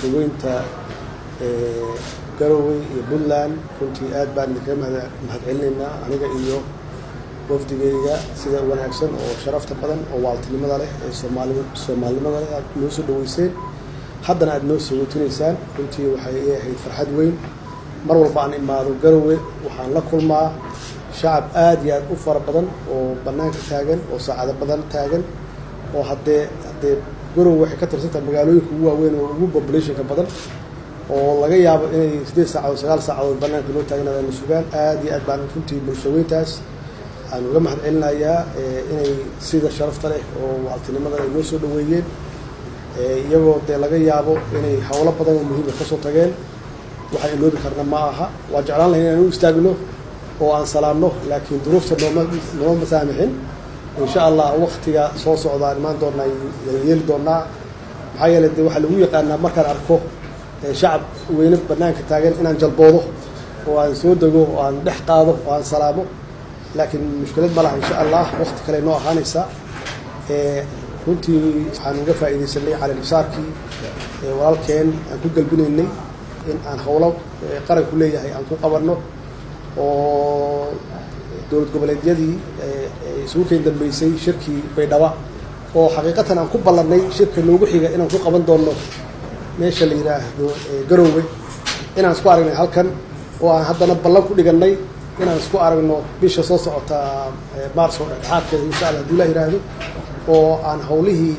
bulshooyinka Garowe iyo Puntland runtii aad baan idinka mahadcelinaynaa aniga iyo wafdigayga sida wanaagsan oo sharafta badan oo waaltinimada leh ee Soomaalnimada leh aad noo soo dhaweyseen haddana aad noo soo weydiinaysaan runtii waxay ahayd farxad weyn mar walba aan imaado Garowe waxaan la kulmaa shacab aad iyo aad u fara badan oo banaanka taagan oo saacado badan taagan oo haddee Garowe waxay ka tirsantahay magaalooyinka ugu waaweyn oo ugu population-ka badan oo laga yaabo inay 8 saacadood 9 saacadood banaanka loo taagnaadaan sugaan aad iyo aad baan runtii bulshooyinkaas aan uga mahadcelinayaa inay sida sharafta leh oo waaltinimada ay noo soo dhaweeyeen iyagoo laga yaabo inay hawlo badan oo muhiim ah ka soo tageen waxa ay loobi karna ma aha waa jeclaan lahayn inaan u istaagno oo aan salaamno laakiin duruufta nooma saamixin insha Allah waqtiga soo socda imaan doona yeeli doona maxaa yeelay waxa lagu yaqaanaa markaan arko shacab weyne banaanka taagan inaan jalboodo oo aan soo dago oo aan dhex qaado oo aan salaamo laakiin mushkilad ma laha insha Allah waqti kale noo ahaanaysa runtii waxaan uga faa'iideysanay cali misaarkii walaalkeen aan ku galbinaynay in aan hawlo qaran ku leeyahay aan ku qabanno oo dowlad goboleedyadii isugu keen dambeysay shirkii Baydhabo oo xaqiiqatan aan ku ballanay shirka loogu xiga inaan ku qaban doono meesha la yiraahdo Garowe inaan isku aragnay halkan oo aan haddana ballan ku dhiganay inaan isku aragno bisha soo socota Maarso dhexaadkeeda insha Allah hadii la yiraahdo oo aan hawlihii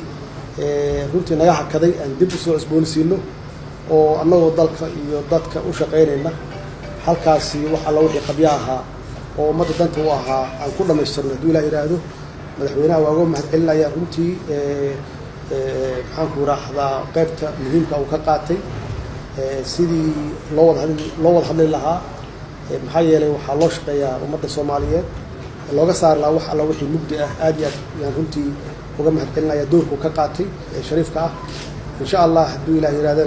runtii naga hakaday aan dib u soo cusboonaysiino oo annagoo dalka iyo dadka u shaqeynayna halkaasi wax alla wixii qabya ahaa oo ummadda danta u ahaa aan ku dhamaystirno hadii la yiraahdo madaxweynaha waa uga mahadcelinayaa runtii maxaan ku raahdaa qaybta muhiimka uu ka qaatay sidii loo wada hadli lahaa maxaa yeelay waxaa loo shaqeeyaa ummadda Soomaaliyeed looga saar lahaa wax alla wixii mugdi ah aad iyo aad runtii uga mahadcelinayaa doorku ka qaatay shariifka ah insha Allah hadii Ilaahay yiraahdo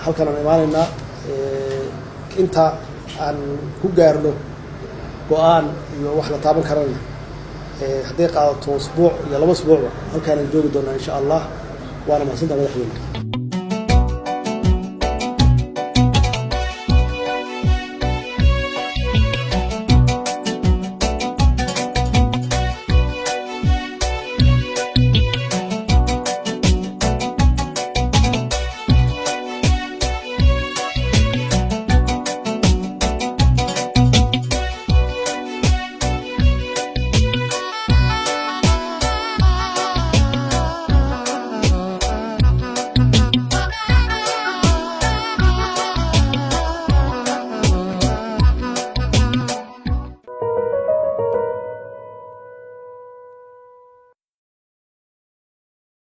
halkan aan imaanaynaa inta aan ku gaarno go'aan iyo wax la taaban karana haddii qaadato usbuuc iyo 2 usbuuc halkaan aan joogi doonaa insha Allah waana mahadsantahay madaxweynaha